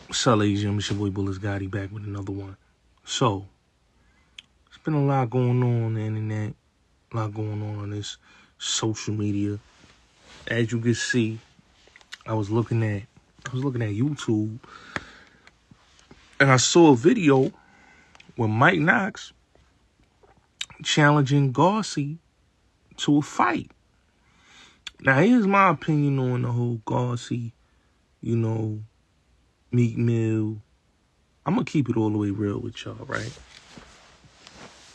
What's up, ladies and gentlemen? It's your boy Bullets Gotti back with another one. So, there's been a lot going on the internet, a lot going on this social media. As you can see, I was looking at YouTube, and I saw a video with Mike Knox challenging Garcia to a fight. Now, here's my opinion on the whole Garcia, Meek Mill. I'm going to keep it all the way real with y'all, right?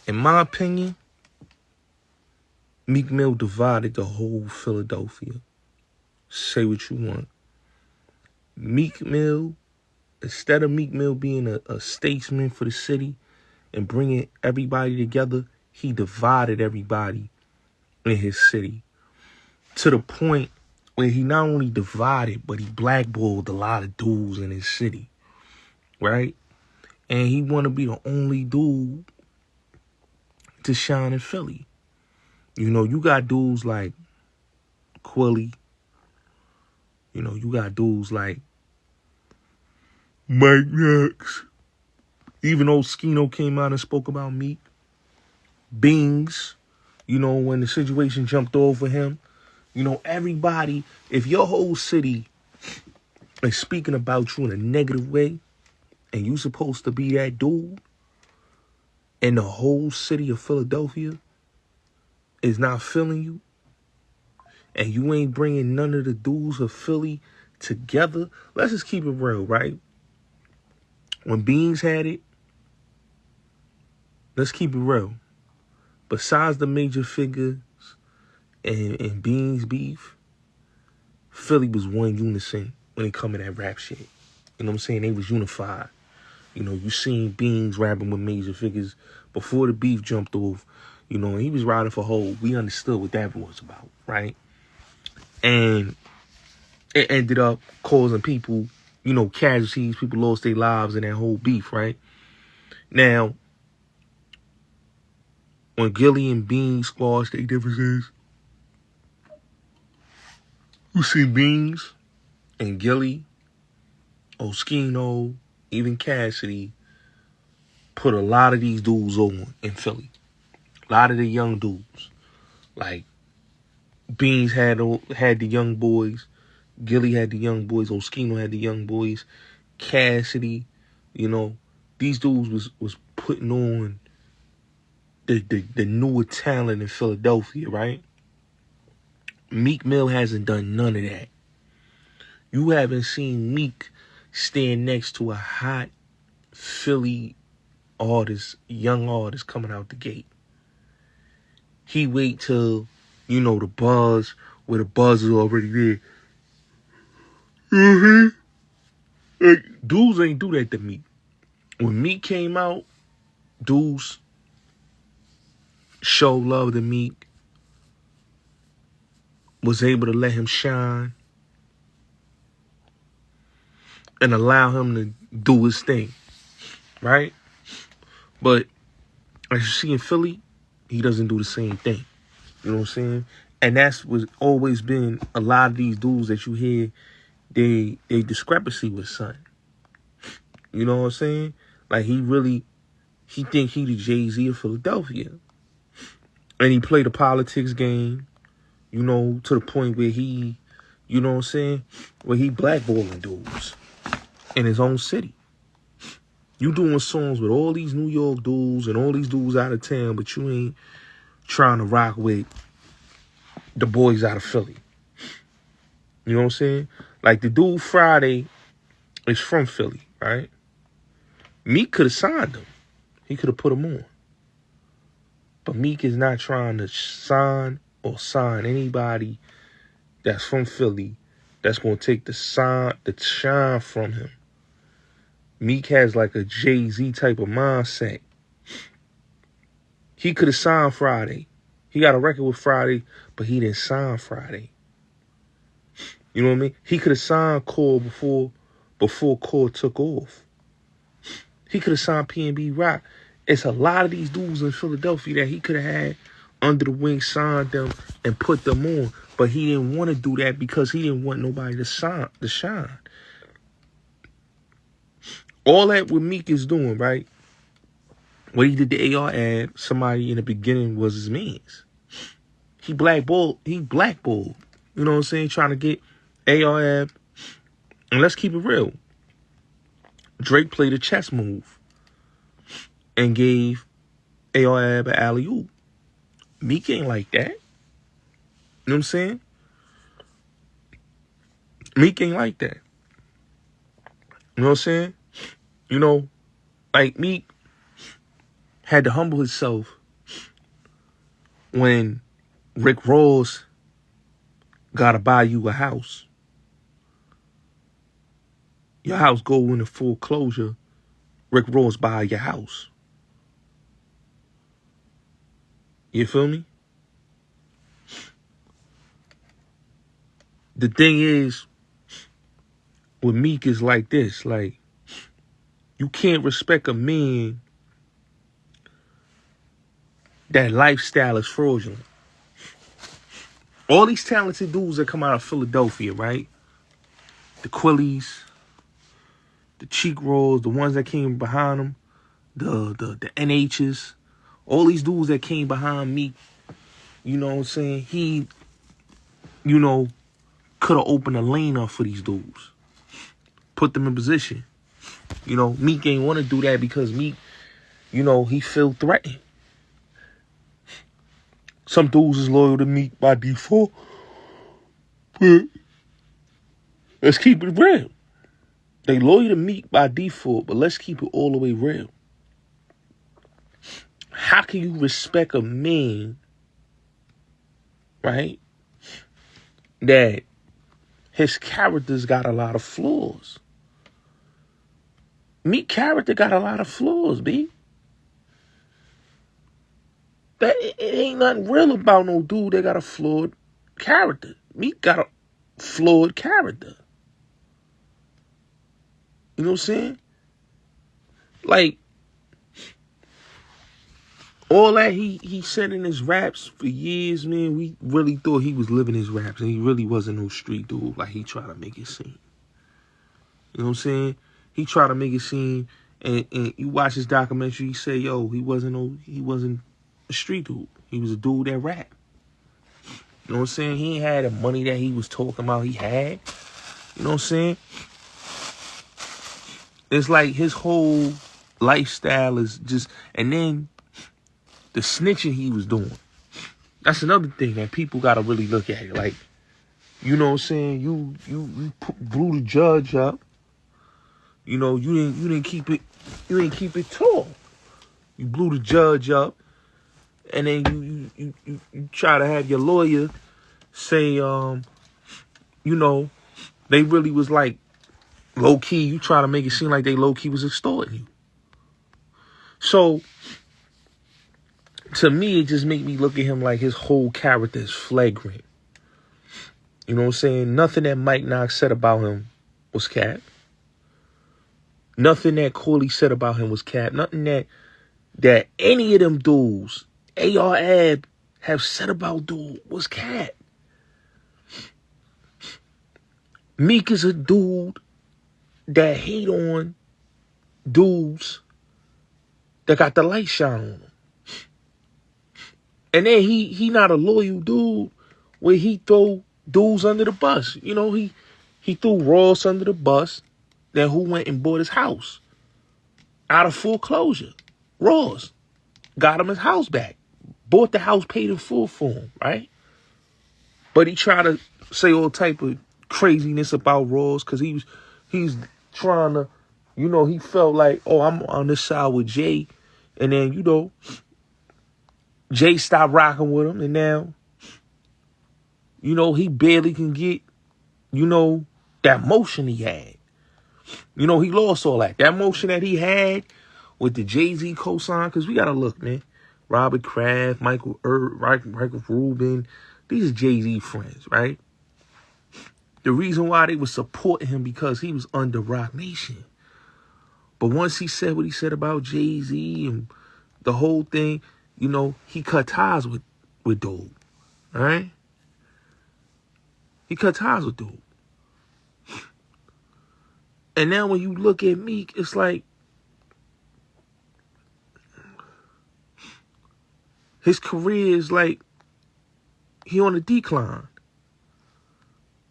In my opinion, Meek Mill divided the whole Philadelphia. Say what you want. Meek Mill, instead of Meek Mill being a statesman for the city and bringing everybody together, he divided everybody in his city to the point where he not only divided, but he blackballed a lot of dudes in his city, right? And he want to be the only dude to shine in Philly. You got dudes like Quilly. You got dudes like Mike Knox. Even though Skino came out and spoke about Meek. Bings, when the situation jumped over him. Everybody, if your whole city is speaking about you in a negative way, and you supposed to be that dude, and the whole city of Philadelphia is not feeling you, and you ain't bringing none of the dudes of Philly together, let's just keep it real, right? When Beans had it, let's keep it real. Besides the major figures and Beans beef, Philly was one unison when it come to that rap shit. You know what I'm saying? They was unified. You seen Beans rapping with major figures before the beef jumped off. And he was riding for Hov. We understood what that was about, right? And it ended up causing people, casualties. People lost their lives in that whole beef, right? Now, when Gilly and Beans squashed their differences, you see Beans and Gilly, Oskino, even Cassidy, put a lot of these dudes on in Philly. A lot of the young dudes. Like, Beans had the young boys. Gilly had the young boys. Oskino had the young boys. Cassidy, these dudes was putting on the newer talent in Philadelphia, right? Meek Mill hasn't done none of that. You haven't seen Meek stand next to a hot Philly artist, young artist coming out the gate. He wait till, the buzz, where the buzz is already there. Like, dudes ain't do that to Meek. When Meek came out, dudes show love to Meek, was able to let him shine and allow him to do his thing, right? But as you see in Philly, he doesn't do the same thing. You know what I'm saying? And that's what's always been a lot of these dudes that you hear, they discrepancy with son. You know what I'm saying? Like, he think he the Jay-Z of Philadelphia. And he played the politics game, to the point where he, where he blackballing dudes in his own city. You doing songs with all these New York dudes and all these dudes out of town, but you ain't trying to rock with the boys out of Philly. You know what I'm saying? Like, the dude Friday is from Philly, right? Meek could have signed him. He could have put him on. But Meek is not trying to sign anybody that's from Philly that's going to take the shine from him. Meek has like a Jay-Z type of mindset. He could have signed Friday. He got a record with Friday, but he didn't sign Friday. You know what I mean? He could have signed Core before Core took off. He could have signed P&B Rock. It's a lot of these dudes in Philadelphia that he could have had under the wing, signed them, and put them on. But he didn't want to do that because he didn't want nobody to shine. All that what Meek is doing, right? When he did the AR ad, somebody in the beginning was his mans. He blackballed. You know what I'm saying? Trying to get AR ad. And let's keep it real. Drake played a chess move and gave AR ab an alley-oop. Meek ain't like that. You know what I'm saying? Meek ain't like that. You know what I'm saying? You know, like Meek had to humble himself when Rick Ross gotta buy you a house. Your house go into foreclosure. Rick Ross buy your house. You feel me? The thing is, with Meek is like this. Like, you can't respect a man that lifestyle is fraudulent. All these talented dudes that come out of Philadelphia, right? The Quillies, the Cheek Rolls, the ones that came behind them, the NHs, all these dudes that came behind Meek, you know what I'm saying? He, you know, could have opened a lane up for these dudes. Put them in position. You know, Meek ain't want to do that because Meek, you know, he feel threatened. Some dudes is loyal to Meek by default. But let's keep it real. They loyal to Meek by default, but let's keep it all the way real. How can you respect a man, right, that his character's got a lot of flaws? Meek character got a lot of flaws, B. That it ain't nothing real about no dude that got a flawed character. Meek got a flawed character. You know what I'm saying? Like, all that he said in his raps for years, man, we really thought he was living his raps, and he really wasn't no street dude like he tried to make it seem. You know what I'm saying? He tried to make it seem, and you watch his documentary, he say, yo, he wasn't a street dude. He was a dude that rap. You know what I'm saying? He ain't had the money that he was talking about he had. You know what I'm saying? It's like his whole lifestyle is just, and then the snitching he was doing. That's another thing that people got to really look at. Like, you know what I'm saying? You blew the judge up. You know, you didn't keep it tall. You blew the judge up, and then you try to have your lawyer say, you know, they really was like low key. You try to make it seem like they low key was extorting you. So to me, it just made me look at him like his whole character is flagrant. You know what I'm saying? Nothing that Mike Knox said about him was cap. Nothing that Corley said about him was cap. Nothing that any of them dudes, AR Ab, have said about dude was cap. Meek is a dude that hate on dudes that got the light shine on him. And then he not a loyal dude where he throw dudes under the bus. You know, he threw Ross under the bus. Then who went and bought his house out of foreclosure? Ross got him his house back. Bought the house, paid in full for him, right? But he tried to say all type of craziness about Ross because he's trying to, you know, he felt like, oh, I'm on this side with Jay. And then, you know, Jay stopped rocking with him. And now, you know, he barely can get, you know, that motion he had. You know, he lost all that. That motion that he had with the Jay-Z cosign, because we got to look, man. Robert Kraft, Michael Rubin, these are Jay-Z friends, right? The reason why they would support him because he was under Rock Nation. But once he said what he said about Jay-Z and the whole thing, you know, he cut ties with dude, all right? He cut ties with dude. And now when you look at Meek, it's like his career is like he on a decline.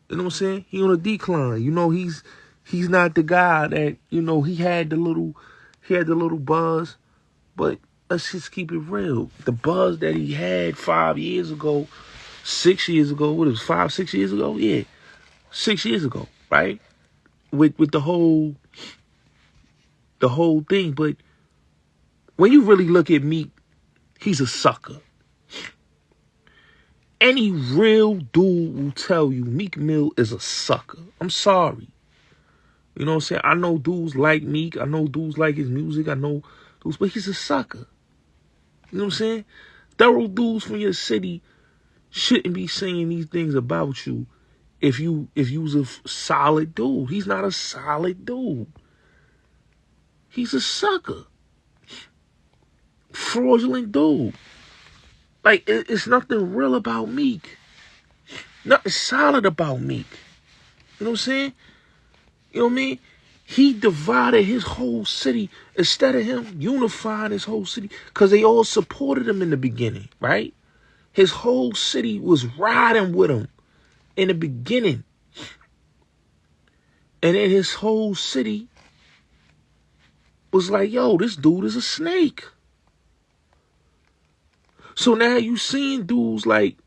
You know what I'm saying? He on a decline. You know, he's not the guy that, you know, he had the little buzz, but let's just keep it real. The buzz that he had 5 years ago, 6 years ago, what it was 5, 6 years ago? Yeah. 6 years ago, right? With the whole thing. But when you really look at Meek, he's a sucker. Any real dude will tell you Meek Mill is a sucker. I'm sorry. You know what I'm saying? I know dudes like Meek. I know dudes like his music. I know dudes, but he's a sucker. You know what I'm saying? Thorough dudes from your city shouldn't be saying these things about you if you was a solid dude. He's not a solid dude. He's a sucker. Fraudulent dude. Like, it's nothing real about Meek. Nothing solid about Meek. You know what I'm saying? You know what I mean? He divided his whole city instead of him unifying his whole city, because they all supported him in the beginning, right? His whole city was riding with him in the beginning. And then his whole city was like, yo, this dude is a snake. So now you seeing dudes like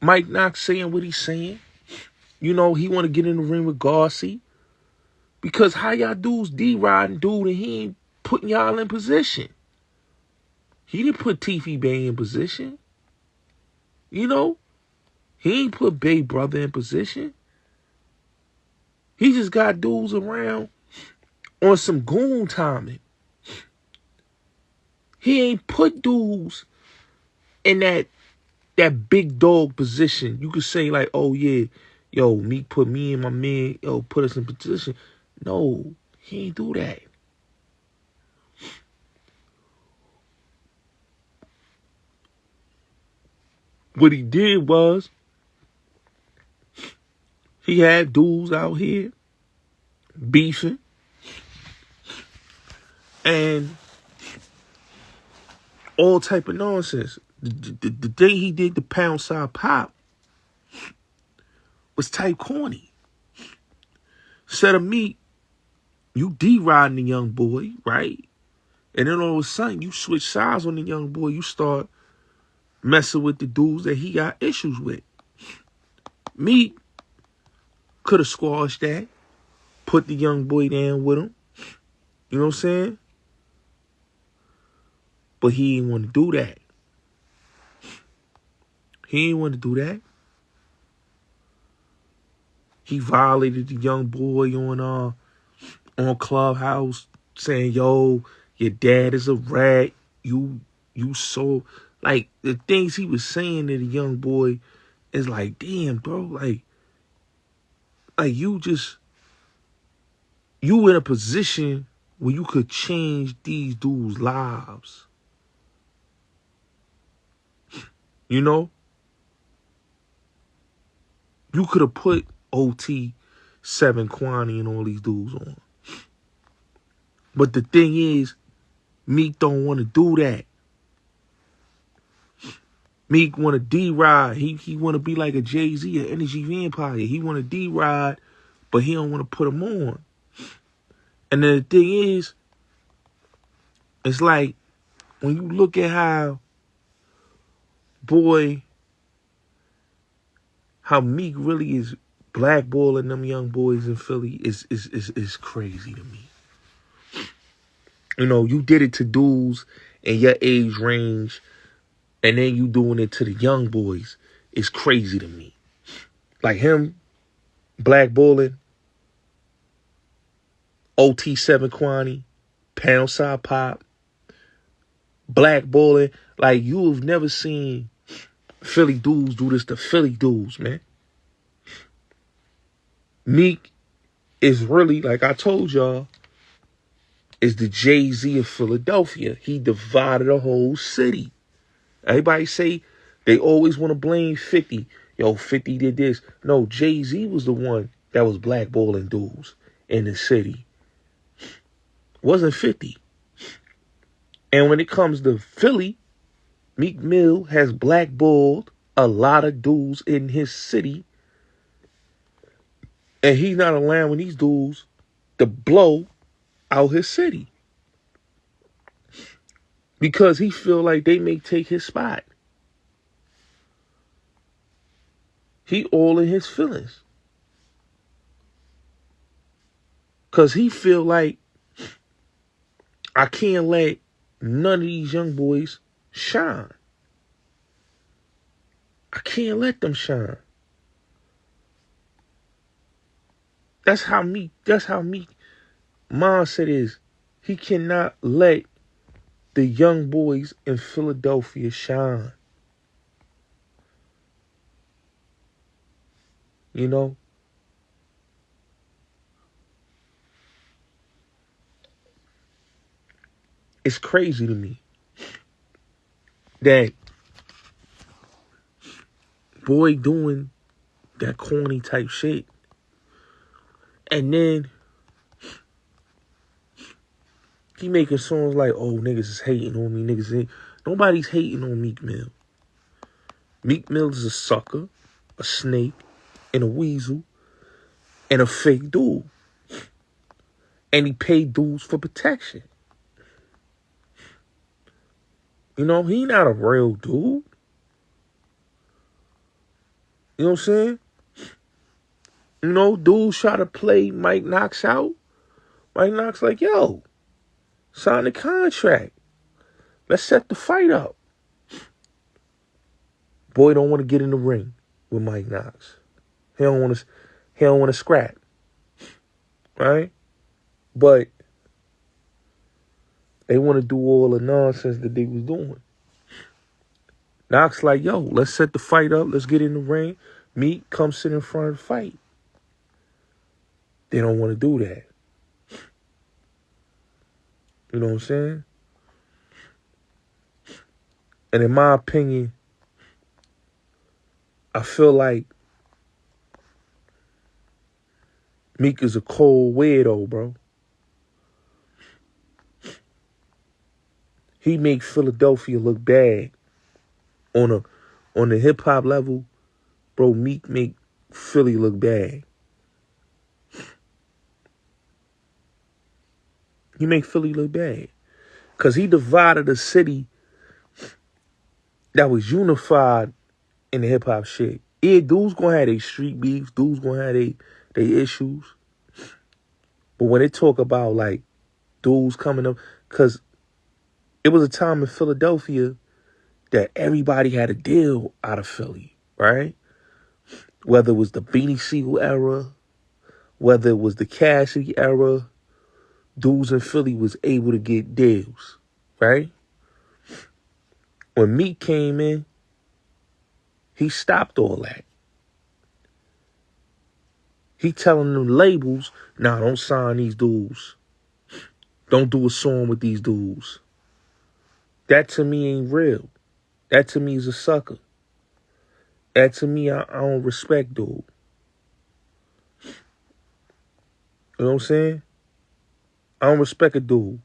Mike Knox saying what he's saying. You know, he want to get in the ring with Garcia. Because how y'all dudes D-riding dude and he ain't putting y'all in position. He didn't put Tiffy Bay in position. You know? He ain't put Bay Brother in position. He just got dudes around on some goon timing. He ain't put dudes in that big dog position. You could say like, oh yeah, yo, Meek put me and my man, yo, put us in position. No, he ain't do that. What he did was, he had dudes out here beefing. And all type of nonsense. The day he did the pound side pop was type corny. Instead of Meek, you D-riding the young boy, right? And then all of a sudden, you switch sides on the young boy. You start messing with the dudes that he got issues with. Meek could have squashed that, put the young boy down with him. You know what I'm saying? But he didn't want to do that. He didn't want to do that. He violated the young boy on Clubhouse, saying, yo, your dad is a rat. You so, like, the things he was saying to the young boy is like, damn, bro, like you in a position where you could change these dudes' lives. You know? You could have put OT, 7 Kwani and all these dudes on. But the thing is, Meek don't want to do that. Meek want to D-ride. He want to be like a Jay-Z, an energy vampire. He want to D-ride, but he don't want to put him on. And then the thing is, it's like, when you look at how Meek really is blackballing them young boys in Philly is crazy to me. You know, you did it to dudes in your age range, and then you doing it to the young boys. It's crazy to me. Like him blackballing OT 7 Kwani, Pound Side Pop, blackballing. Like, you have never seen Philly dudes do this to Philly dudes, man. Meek is really, like I told y'all, is the Jay-Z of Philadelphia. He divided a whole city. Everybody say they always want to blame 50. Yo, 50 did this. No, Jay-Z was the one that was blackballing dudes. in the city. Wasn't 50. And when it comes to Philly, Meek Mill has blackballed a lot of dudes in his city. And he's not allowing these dudes to blow out his city. Because he feel like they may take his spot. He all in his feelings. Because he feel like I can't let none of these young boys shine. I can't let them shine. That's how Meek mindset is. He cannot let the young boys in Philadelphia shine. You know? It's crazy to me that boy doing that corny type shit. And then he making songs like, oh, niggas is hating on me. Nobody's hating on Meek Mill. Meek Mill is a sucker, a snake, and a weasel, and a fake dude. And he paid dudes for protection. You know, he not a real dude. You know what I'm saying? You know, dudes try to play Mike Knox out. Mike Knox like, yo, sign the contract. Let's set the fight up. Boy don't want to get in the ring with Mike Knox. He don't want to scrap. Right? But they want to do all the nonsense that they was doing. Knox like, yo, let's set the fight up. Let's get in the ring. Meek, come sit in front of the fight. They don't want to do that. You know what I'm saying? And in my opinion, I feel like Meek is a cold weirdo, bro. He make Philadelphia look bad. On the hip hop level, bro, Meek make Philly look bad. He make Philly look bad. Cause he divided a city that was unified in the hip hop shit. Yeah, dudes gonna have their street beefs, dudes gonna have their issues. But when they talk about like dudes coming up, cause it was a time in Philadelphia that everybody had a deal out of Philly, right? Whether it was the Beanie Siegel era, whether it was the Cassidy era, dudes in Philly was able to get deals, right? When Meek came in, he stopped all that. He telling them labels, nah, don't sign these dudes. Don't do a song with these dudes. That to me ain't real. That to me is a sucker. That to me, I don't respect dude. You know what I'm saying? I don't respect a dude.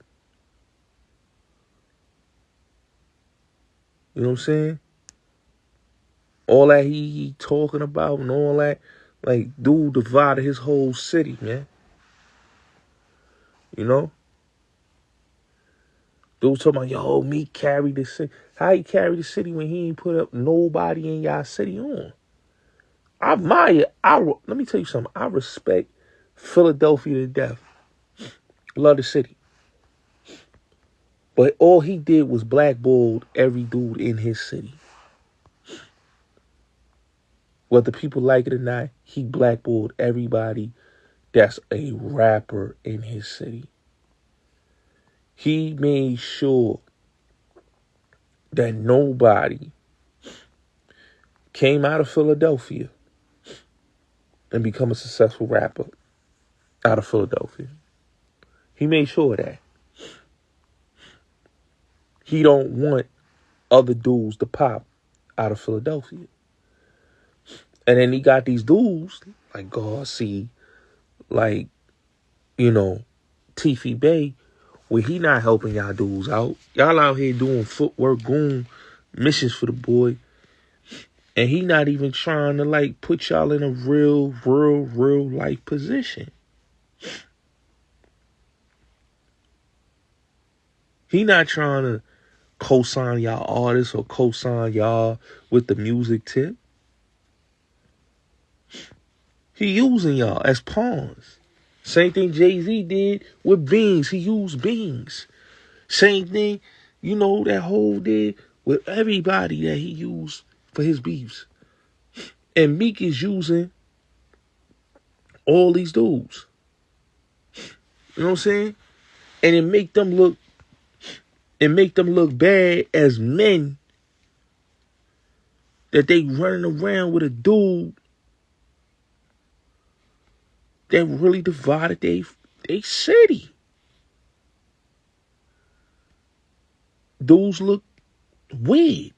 You know what I'm saying? All that he talking about and all that, like, dude divided his whole city, man. You know? Dude talking about, yo, Meek carried the city. How he carried the city when he ain't put up nobody in y'all city on? Let me tell you something. I respect Philadelphia to death. Love the city. But all he did was blackballed every dude in his city. Whether people like it or not, he blackballed everybody that's a rapper in his city. He made sure that nobody came out of Philadelphia and become a successful rapper out of Philadelphia. He made sure of that. He don't want other dudes to pop out of Philadelphia. And then he got these dudes like Garcia, like Tiffy Bay, where he not helping y'all dudes out. Y'all out here doing footwork, goon missions for the boy. And he not even trying to like put y'all in a real life position. He not trying to co-sign y'all artists or co-sign y'all with the music tip. He using y'all as pawns. Same thing Jay-Z did with Beans. He used Beans. Same thing, that whole did with everybody that he used for his beefs. And Meek is using all these dudes. You know what I'm saying? And it make them look bad as men that they running around with a dude that really divided they city. Dudes look weird.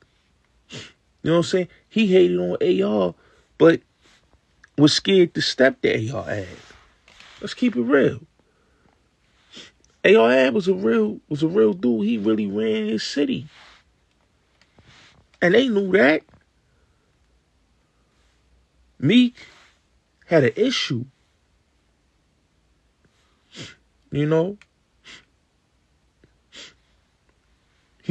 You know what I'm saying? He hated on AR, but was scared to step the AR ad. Let's keep it real. AR ad was a real dude. He really ran his city. And they knew that. Meek had an issue. He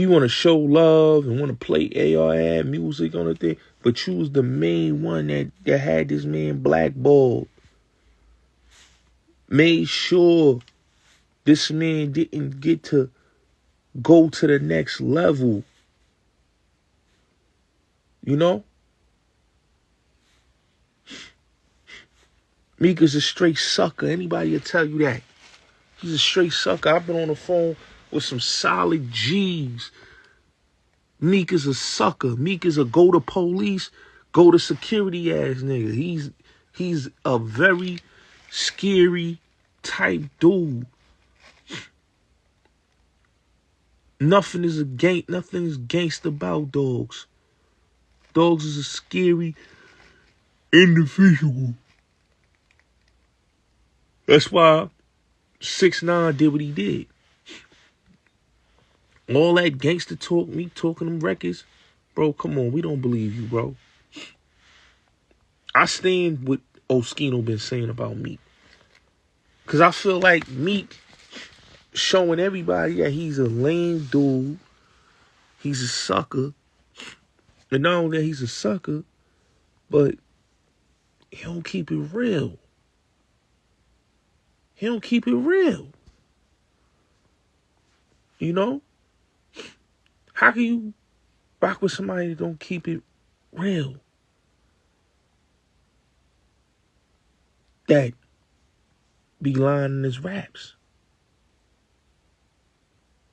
want to show love and want to play AR ad music on the thing, but you was the main one that had this man blackballed. Made sure this man didn't get to go to the next level. Meek is a straight sucker. Anybody will tell you that. He's a straight sucker. I've been on the phone with some solid G's. Meek is a sucker. Meek is a go to police, go to security ass nigga. He's a very scary type dude. Nothing is gangsta about dogs. Dogs is a scary individual. That's why 6ix9ine did what he did. All that gangster talk, me talking them records, bro, come on, we don't believe you, bro. I stand with Oskino been saying about Meek. Because I feel like Meek showing everybody that he's a lame dude. He's a sucker. And not only that he's a sucker, but he don't keep it real. He don't keep it real. How can you rock with somebody that don't keep it real? That be lying in his raps.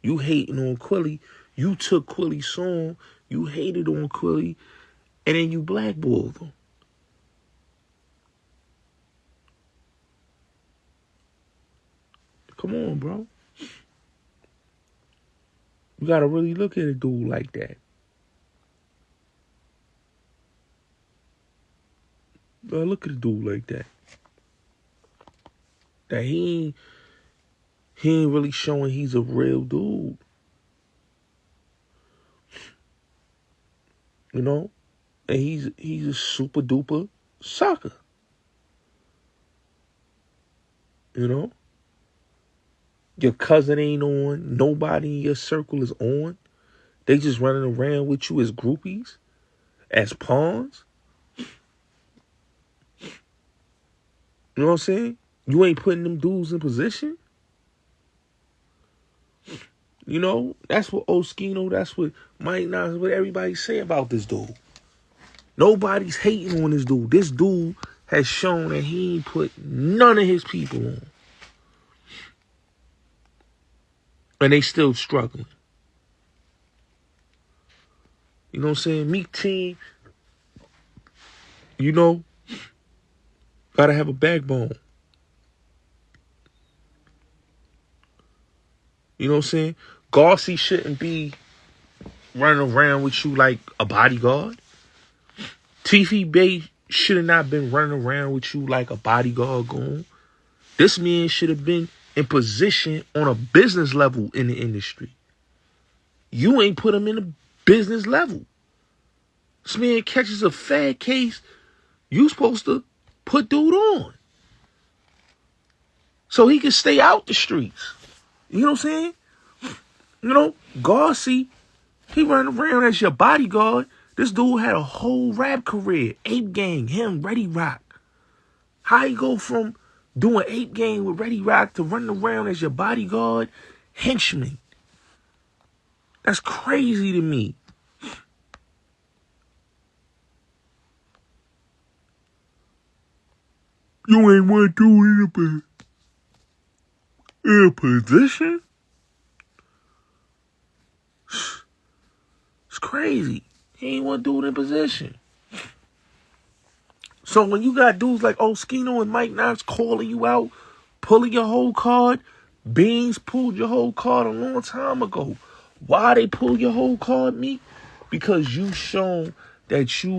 You hating on Quilly. You took Quilly's song. You hated on Quilly. And then you blackballed him. Come on, bro. You gotta really look at a dude like that. You gotta look at a dude like that. That he ain't really showing he's a real dude. And he's a super duper sucker. Your cousin ain't on. Nobody in your circle is on. They just running around with you as groupies, as pawns. You know what I'm saying? You ain't putting them dudes in position. That's what Oskino, that's what Mike Nas, what everybody say about this dude. Nobody's hating on this dude. This dude has shown that he ain't put none of his people on. And they still struggling. You know what I'm saying? Meek team, gotta have a backbone. You know what I'm saying? Garcia shouldn't be running around with you like a bodyguard. Tiffy Bay should have not been running around with you like a bodyguard goon. This man should have been in position on a business level in the industry. You ain't put him in a business level. This man catches a fad case, you supposed to put dude on so he can stay out the streets. You know what I'm saying? You know, Garcia, he running around as your bodyguard. This dude had a whole rap career. Ape Gang, him, Ready Rock. How you go from doing Ape Gang with Ready Rock to running around as your bodyguard, henchman? That's crazy to me. You ain't want to do it in a position? It's crazy. He ain't want to do it in position. So when you got dudes like Oskino and Mike Knox calling you out, pulling your whole card, Beans pulled your whole card a long time ago. Why they pull your whole card, Meek? Because you shown that you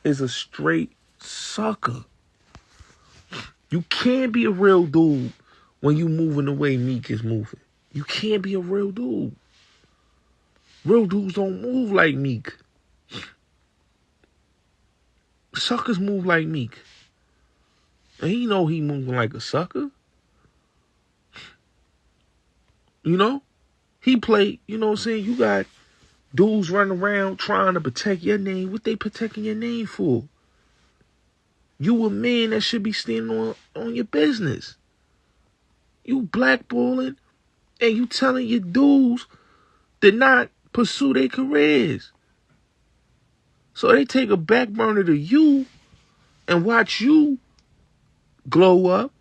is a straight sucker. You can't be a real dude when you moving the way Meek is moving. You can't be a real dude. Real dudes don't move like Meek. Suckers move like Meek. And he know he moving like a sucker. You know? He play, you know what I'm saying? You got dudes running around trying to protect your name. What they protecting your name for? You a man that should be standing on your business. You blackballing and you telling your dudes to not pursue their careers. So they take a back burner to you and watch you glow up,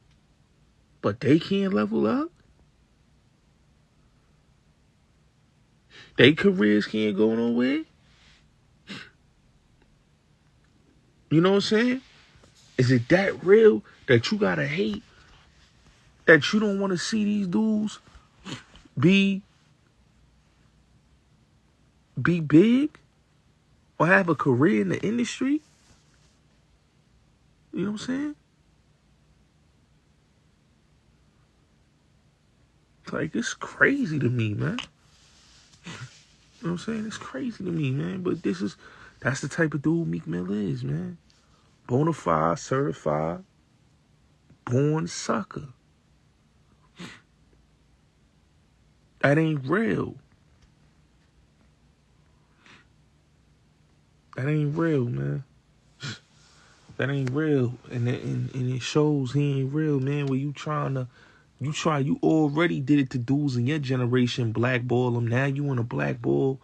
but they can't level up. Their careers can't go nowhere. You know what I'm saying? Is it that real that you gotta hate? That you don't want to see these dudes be big or have a career in the industry? You know what I'm saying? It's like, it's crazy to me, man. You know what I'm saying? It's crazy to me, man. But that's the type of dude Meek Mill is, man. Bonafide, certified, born sucker. That ain't real. That ain't real, man. That ain't real. And it shows he ain't real, man. Where you already did it to dudes in your generation, blackball them. Now you want to blackball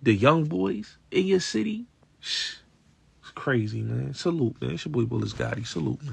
the young boys in your city? It's crazy, man. Salute, man. It's your boy Bullis Gotti. Salute, man.